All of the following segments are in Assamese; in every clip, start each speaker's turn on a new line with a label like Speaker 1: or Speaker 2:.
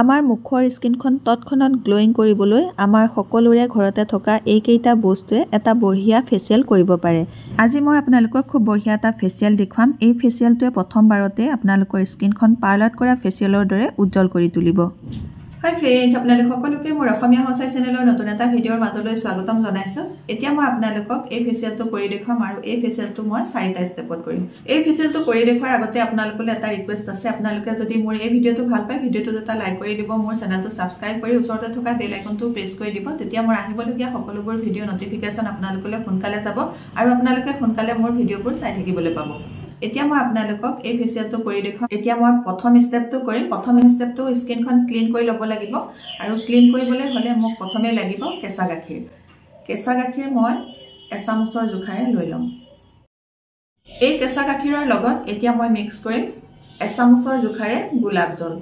Speaker 1: আমাৰ মুখৰ স্কিনখন তৎক্ষণাত গ্লোয়িং কৰিবলৈ আমাৰ সকলোৰে ঘৰতে থকা এইকেইটা বস্তুৱে এটা বঢ়িয়া ফেচিয়েল কৰিব পাৰে। আজি মই আপোনালোকক খুব বঢ়িয়া এটা ফেচিয়েল দেখুৱাম। এই ফেচিয়েলটোৱে প্ৰথমবাৰতে আপোনালোকৰ স্কিনখন পাৰ্লাৰ কৰা ফেচিয়েলৰ দৰে উজ্জ্বল কৰি তুলিব। হাই ফ্ৰেণ্ডছ, আপোনালোক সকলোকে মোৰ অসমীয়া সঁচাই চেনেলৰ নতুন এটা ভিডিঅ'ৰ মাজলৈ স্বাগতম জনাইছোঁ। এতিয়া মই আপোনালোকক এই ফেচিয়েলটো কৰি দেখুৱাম আৰু এই ফেচিয়েলটো মই 4টা ষ্টেপত কৰিম। এই ফেচিয়েলটো কৰি দেখুৱাৰ আগতে আপোনালোকলৈ এটা ৰিকুৱেষ্ট আছে। আপোনালোকে যদি মোৰ এই ভিডিঅ'টো ভাল পায়, ভিডিঅ'টোত এটা লাইক কৰি দিব, মোৰ চেনেলটো ছাবস্ক্ৰাইব কৰি ওচৰতে থকা বেল আইকনটো প্ৰেছ কৰি দিব। তেতিয়া মোৰ আহিবলগীয়া সকলোবোৰ ভিডিঅ' নটিফিকেশ্যন আপোনালোকলৈ সোনকালে যাব আৰু আপোনালোকে সোনকালে মোৰ ভিডিঅ'বোৰ চাই থাকিবলৈ পাব। এতিয়া মই আপোনালোকক এই ফেচিয়েলটো কৰি দেখুৱাম। এতিয়া মই প্ৰথম ষ্টেপটো কৰিম। প্ৰথম ষ্টেপটো স্কিনখন ক্লিন কৰি ল'ব লাগিব আৰু ক্লিন কৰিবলৈ হ'লে মোক প্ৰথমে লাগিব কেঁচা গাখীৰ। কেঁচা গাখীৰ মই এচামুচৰ জোখাৰে লৈ ল'ম। এই কেঁচা গাখীৰৰ লগত এতিয়া মই মিক্স কৰিম এচামুচৰ জোখাৰে গোলাপ জল।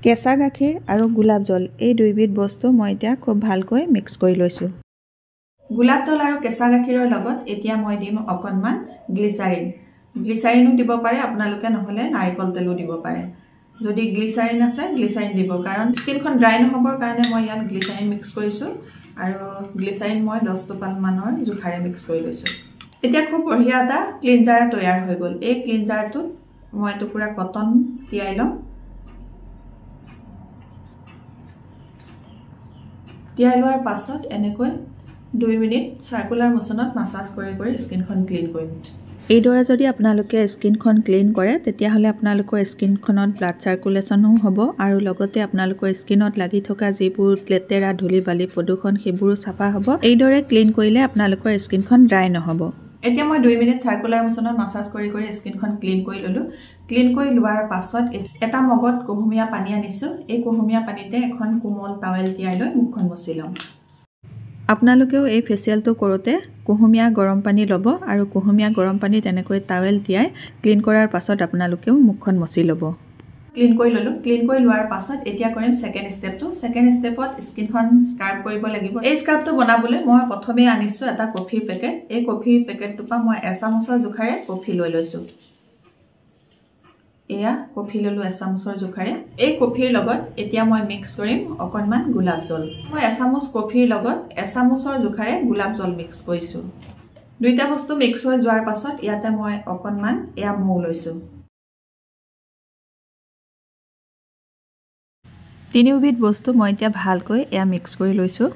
Speaker 1: কেঁচা গাখীৰ আৰু গোলাপ জল এই দুইবিধ বস্তু মই এতিয়া খুব ভালকৈ মিক্স কৰি লৈছোঁ। গোলাপ জল আৰু কেঁচা গাখীৰৰ লগত এতিয়া মই দিম অকণমান গ্লিচাৰিন। গ্লিচাৰিনো দিব পাৰে আপোনালোকে, নহ'লে নাৰিকল তেলো দিব পাৰে। যদি গ্লিচাৰিন আছে গ্লিচাৰিন দিব, কাৰণ স্কিনখন ড্ৰাই নহ'বৰ কাৰণে মই ইয়াত গ্লিচাৰিন মিক্স কৰিছোঁ আৰু গ্লিচাৰিন মই 10 টোপালমানৰ জোখাৰে মিক্স কৰি লৈছোঁ। এতিয়া খুব বঢ়িয়া এটা ক্লিনজাৰ তৈয়াৰ হৈ গ'ল। এই ক্লিনজাৰটোত মই এটুকুৰা কটন তিয়াই ল'ম। তিয়াই লোৱাৰ পাছত এনেকৈ 2 মিনিট চাৰ্কুলাৰ মোচনত মাছাজ কৰি কৰি স্কিনখন ক্লিন কৰিম। এইদৰে যদি আপোনালোকে স্কিনখন ক্লিন কৰে, তেতিয়াহ'লে আপোনালোকৰ স্কিনখনত ব্লাড চাৰ্কুলেশ্যনো হ'ব আৰু লগতে আপোনালোকৰ স্কিনত লাগি থকা যিবোৰ লেতেৰা ধূলি বালি প্ৰদূষণ সেইবোৰো চাফা হ'ব। এইদৰে ক্লিন কৰিলে আপোনালোকৰ স্কিনখন ড্ৰাই নহ'ব। এতিয়া মই 2 মিনিট চাৰ্কুলাৰ মোচনত মাছাজ কৰি কৰি স্কিনখন ক্লিন কৰি ল'লোঁ। ক্লিন কৰি লোৱাৰ পাছত এটা মগত কুহুমীয়া পানী আনিছোঁ। এই কুহুমীয়া পানীতে এখন কোমল টাৱেল তিয়াই লৈ মুখখন মুচি ল'ম। আপোনালোকেও এই ফেচিয়েলটো কৰোঁতে কুহুমীয়া গৰম পানী ল'ব আৰু কুহুমীয়া গৰম পানীত এনেকৈ টাৱেল তিয়াই ক্লিন কৰাৰ পাছত আপোনালোকেও মুখখন মচি ল'ব। ক্লিন কৰি ল'লোঁ। ক্লিন কৰি লোৱাৰ পাছত এতিয়া কৰিম ছেকেণ্ড ষ্টেপটো। ছেকেণ্ড ষ্টেপত স্কিনখন স্ক্ৰাব কৰিব লাগিব। এই স্ক্ৰাবটো বনাবলৈ মই প্ৰথমে আনিছোঁ এটা কফিৰ পেকেট। এই কফিৰ পেকেটটোৰ পৰা মই এচামুচৰ জোখাৰে কফি লৈ লৈছোঁ। এয়া কফি ল'লোঁ এচামুচৰ জোখাৰে। এই কফিৰ লগত এতিয়া মই মিক্স কৰিম অকণমান গোলাপ জল। মই এচামুচ কফিৰ লগত এচামুচৰ জোখাৰে গোলাপ জল মিক্স কৰিছোঁ। দুইটা বস্তু মিক্স হৈ যোৱাৰ পাছত ইয়াতে মই অকণমান এয়া মৌ লৈছোঁ। তিনিওবিধ বস্তু মই এতিয়া ভালকৈ এয়া মিক্স কৰি লৈছোঁ।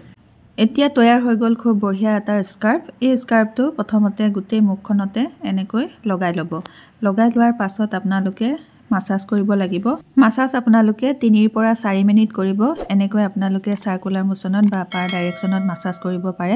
Speaker 1: এতিয়া তৈয়াৰ হৈ গ'ল খুব বঢ়িয়া এটা স্কাৰ্ফ। এই স্কাৰ্ফটো প্ৰথমতে গোটেই মুখখনতে এনেকৈ লগাই ল'ব। লগাই লোৱাৰ পাছত আপোনালোকে মাছাজ কৰিব লাগিব। মাছাজ আপোনালোকে 3 পৰা 4 মিনিট কৰিব। এনেকৈ আপোনালোকে চাৰ্কুলাৰ মোচনত বা পাৰ ডাইৰেকশ্যনত মাছাজ কৰিব পাৰে।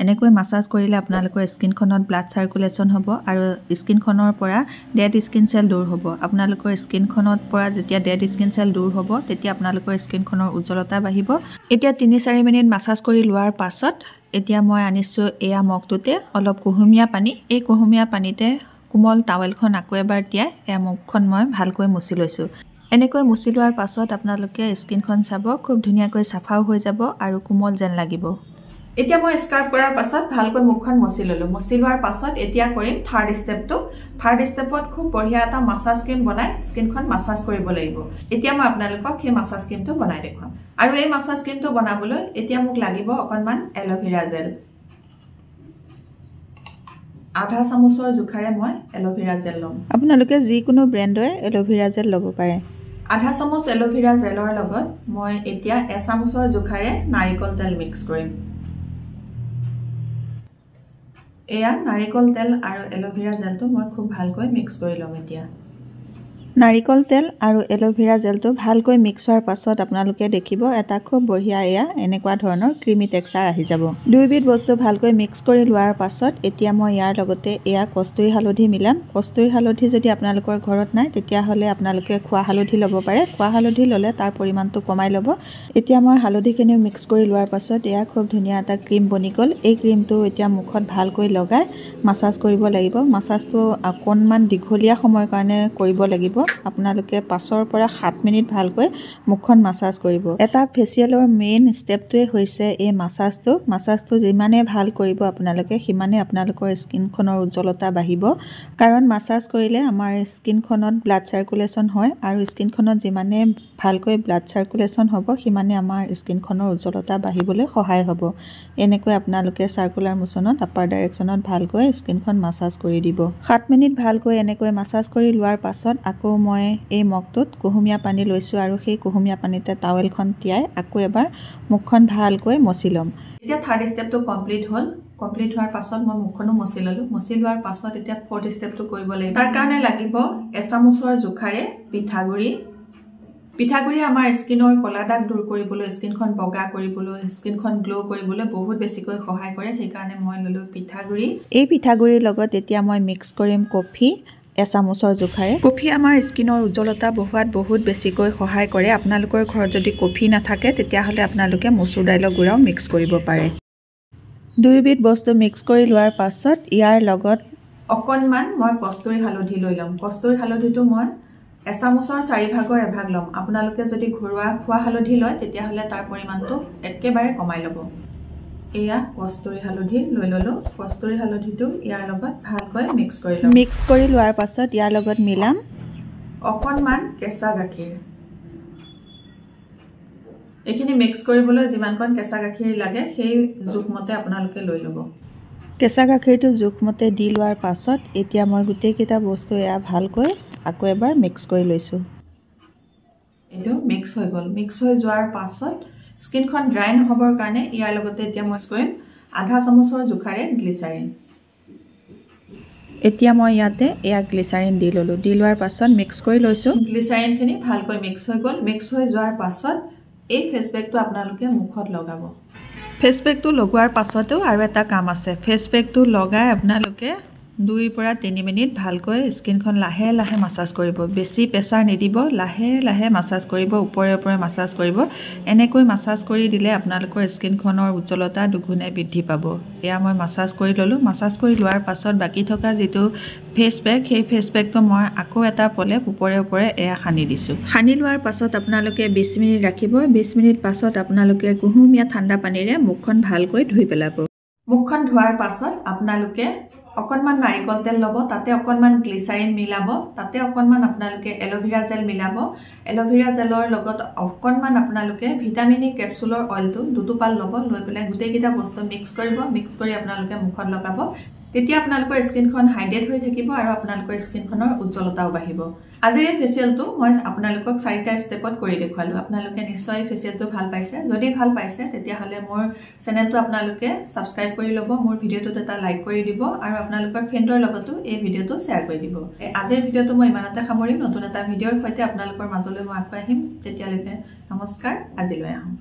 Speaker 1: এনেকৈ মাছাজ কৰিলে আপোনালোকৰ স্কিনখনত ব্লাড চাৰ্কুলেশ্যন হ'ব আৰু স্কিনখনৰ পৰা ডেড স্কিন চেল দূৰ হ'ব। আপোনালোকৰ স্কিনখনত পৰা যেতিয়া ডেড স্কিন চেল দূৰ হ'ব, তেতিয়া আপোনালোকৰ স্কিনখনৰ উজ্জ্বলতা বাঢ়িব। এতিয়া 3-4 মিনিট মাছাজ কৰি লোৱাৰ পাছত এতিয়া মই আনিছোঁ এয়া মগটোতে অলপ কুহুমীয়া পানী। এই কুহুমীয়া পানীতে কোমল টাৱেলখন আকৌ এবাৰ তিয়াই এয়া মুখখন মই ভালকৈ মুচি লৈছোঁ। এনেকৈ মুচি লোৱাৰ পাছত আপোনালোকে স্কিনখন চাব খুব ধুনীয়াকৈ চাফাও হৈ যাব আৰু কোমল যেন লাগিব। এতিয়া মই স্ক্ৰাব কৰাৰ পাছত ভালকৈ মুখখন মচি ল'লোঁ। মচি লোৱাৰ পাছত এতিয়া কৰিম থাৰ্ড ষ্টেপটো। থাৰ্ড ষ্টেপত খুব বঢ়িয়া এটা মাছাজ ক্ৰীম বনাই স্কিনখন মাছাজ কৰিব লাগিব। এতিয়া মই আপোনালোকক সেই মাছাজ ক্ৰীমটো বনাই দেখুৱাম। আৰু এই মাছাজ ক্ৰীমটো বনাবলৈ এতিয়া মোক লাগিব অকণমান এল'ভেৰা জেল। আধা চামুচৰ জোখাৰে মই এল'ভেৰা জেল ল'ম। আপোনালোকে যিকোনো ব্ৰেণ্ডৰে এল'ভেৰা জেল ল'ব পাৰে। আধা চামুচ এল'ভেৰা জেলৰ লগত মই এতিয়া এচামুচৰ জোখাৰে নাৰিকল তেল মিক্স কৰিম। এয়া নাৰিকল তেল আৰু এল'ভেৰা জেলটো মই খুব ভালকৈ মিক্স কৰি ল'ম। এতিয়া নাৰিকল তেল আৰু এল'ভেৰা জেলটো ভালকৈ মিক্স হোৱাৰ পাছত আপোনালোকে দেখিব এটা খুব বঢ়িয়া এয়া এনেকুৱা ধৰণৰ ক্ৰিমি টেক্সচাৰ আহি যাব। দুইবিধ বস্তু ভালকৈ মিক্স কৰি লোৱাৰ পাছত এতিয়া মই ইয়াৰ লগতে এয়া কষ্টুৰি হালধি মিলাম। কষ্টুৰি হালধি যদি আপোনালোকৰ ঘৰত নাই, তেতিয়াহ'লে আপোনালোকে খোৱা হালধি ল'ব পাৰে। খোৱা হালধি ল'লে তাৰ পৰিমাণটো কমাই ল'ব। এতিয়া মই হালধিখিনিও মিক্স কৰি লোৱাৰ পাছত এয়া খুব ধুনীয়া এটা ক্ৰীম বনি গ'ল। এই ক্ৰীমটো এতিয়া মুখত ভালকৈ লগাই মাছাজ কৰিব লাগিব। মাছাজটো অকণমান দীঘলীয়া সময়ৰ কাৰণে কৰিব লাগিব। আপোনালোকে 5 পৰা 7 মিনিট ভালকৈ মুখখন মাছাজ কৰিব। এটা ফেচিয়েলৰ মেইন ষ্টেপটোৱে হৈছে এই মাছাজটো যিমানে ভাল কৰিব আপোনালোকে, সিমানে আপোনালোকৰ স্কিনখনৰ উজ্জ্বলতা বাঢ়িব। কাৰণ মাছাজ কৰিলে আমাৰ স্কিনখনত ব্লাড চাৰ্কুলেশ্যন হয় আৰু স্কিনখনত যিমানে ভালকৈ ব্লাড সাৰ্কুলেশ্যন হ'ব সিমানে আমাৰ স্কিনখনৰ উজ্জ্বলতা বাঢ়িবলৈ সহায় হ'ব এনেকৈ আপোনালোকে সাৰ্কুলাৰ মোচনত আপাৰ ডাইৰেকশ্যনত ভালকৈ স্কিনখন মাসাজ কৰি দিব 7 মিনিট ভালকৈ এনেকৈ মাসাজ কৰি লোৱাৰ পাছত আকৌ মই এই মগটোত কুহুমীয়া পানী লৈছো আৰু সেই কুহুমীয়া পানীতে টাৱেলখন তিয়াই আকৌ এবাৰ মুখখন ভালকৈ মচি লম এতিয়া থাৰ্ড ষ্টেপটো কমপ্লিট হ'ল কমপ্লিট হোৱাৰ পাছত মই মুখখনো মচি ললো মচি লোৱাৰ পাছত এতিয়া ফৰ্থ ষ্টেপটো কৰিব লাগিব তাৰ কাৰণে লাগিব এচামুচৰ জোখাৰে পিঠাগুৰি আমাৰ স্কিনৰ কলা দাগ দূৰ কৰিবলৈ স্কিনখন বগা কৰিবলৈ স্কিনখন গ্লো কৰিবলৈ বহুত বেছিকৈ সহায় কৰে সেইকাৰণে মই ললো পিঠাগুৰি এই পিঠাগুৰিৰ লগত এতিয়া মই মিক্স কৰিম কফি এচামুচৰ জোখাৰে কফি আমাৰ স্কিনৰ উজ্জ্বলতা বঢ়োৱাত বহুত বেছিকৈ সহায় কৰে আপোনালোকৰ ঘৰত যদি কফি নাথাকে তেতিয়াহলে আপোনালোকে মচুৰ দাইলৰ গুড়াও মিক্স কৰিব পাৰে দুইবিধ বস্তু মিক্স কৰি লোৱাৰ পাছত ইয়াৰ লগত অকণমান মই কস্তুৰী হালধি লৈ লম কস্তুৰী হালধিটো মই এচামুচৰ 4 ভাগৰ এভাগ লম আপোনালোকে যদি ঘৰুৱা খোৱা হালধি লয় তেতিয়াহলে তাৰ পৰিমাণটো একেবাৰে কমাই ল'ব এয়া কস্তুৰী হালধি লৈ ললো কস্তুৰী হালধিটো ইয়াৰ লগত ভালকৈ মিক্স কৰি লম মিক্স কৰি লোৱাৰ পাছত ইয়াৰ লগত মিলাম অকণমান কেঁচা গাখীৰ এখিনি মিক্স কৰিবলৈ যিমানকণ কেঁচা গাখীৰ লাগে সেই জোখমতে আপোনালোকে লৈ ল'ব কেঁচা গাখীৰটো জোখমতে দি লোৱাৰ পাছত এতিয়া মই গোটেই কেইটা বস্তু এয়া ভালকৈ আকৌ এবাৰ মিক্স কৰি লৈছো এইটো মিক্স হৈ গল মিক্স হৈ যোৱাৰ পাছত স্কিনখন ড্ৰাই নহবৰ কাৰণে ইয়াৰ লগতে এতিয়া মই কৰিম আধা চামুচৰ জোখাৰে গ্লিচাৰিন এতিয়া মই ইয়াতে এয়া গ্লিচাৰিন দি ললো দি লোৱাৰ পাছত মিক্স কৰি লৈছো গ্লিচাৰিনখিনি ভালকৈ মিক্স হৈ গল মিক্স হৈ যোৱাৰ পাছত এই ফেস পেকটো আপোনালোকে মুখত লগাব ফেস পেকটো লগোৱাৰ পাছতো আৰু এটা কাম আছে ফেস পেকটো লগাই আপোনালোকে 2 পৰা 3 মিনিট ভালকৈ স্কিনখন লাহে লাহে মাসাজ কৰিব বেছি প্ৰেছাৰ নিদিব লাহে লাহে মাসাজ কৰিব ওপৰে ওপৰে মাসাজ কৰিব এনেকৈ মাসাজ কৰি দিলে আপোনালোকৰ স্কিনখনৰ উজ্জ্বলতা দুগুণে বৃদ্ধি পাব এয়া মই মাসাজ কৰি ললো মাসাজ কৰি লোৱাৰ পাছত বাকি থকা যেটো ফেস পেক সেই ফেস পেকটো মই আকৌ এটা পলে ওপৰে ওপৰে এয়া সানি দিছো সানি লোৱাৰ পাছত আপোনালোকে 20 মিনিট ৰাখিব 20 মিনিট পাছত আপোনালোকে কুহুমীয়া ঠাণ্ডা পানীৰে মুখখন ভালকৈ ধুই পেলাব মুখখন ধোৱাৰ পাছত আপোনালোকে অকণমান নাৰিকল তেল লব তাতে অকণমান গ্লিচাৰিন মিলাব তাতে অকণমান আপোনালোকে এলোভেৰা জেল মিলাব এলোভেৰা জেলৰ লগত অকণমান আপোনালোকে ভিটামিন ই কেপচুলৰ অইলটো দুটোপাল লব লৈ পেলাই গোটেই কেইটা বস্তু মিক্স কৰিব মিক্স কৰি আপোনালোকে মুখত লগাব তেতিয়া আপোনালোকৰ স্কিনখন হাইড্ৰেট হৈ থাকিব আৰু আপোনালোকৰ স্কিনখনৰ উজ্জ্বলতাও বাঢ়িব আজিৰ এই ফেচিয়েলটো মই আপোনালোকক 4টা ষ্টেপত কৰি দেখুৱালো আপোনালোকে নিশ্চয় ফেচিয়েলটো ভাল পাইছে যদি ভাল পাইছে তেতিয়া হলে মোৰ চেনেলটো আপোনালোকে সাবস্ক্ৰাইব কৰি লব মোৰ ভিডিওটোত এটা লাইক কৰি দিব আৰু আপোনালোকৰ ফ্ৰেণ্ডৰ লগতো এই ভিডিওটো শেয়াৰ কৰি দিব আজিৰ ভিডিওটো মই ইমানতে সামৰিম নতুন এটা ভিডিওৰ সৈতে আপোনালোকৰ মাজলৈ মই আকৌ আহিম তেতিয়ালৈকে নমস্কাৰ আজিলৈ আহোঁ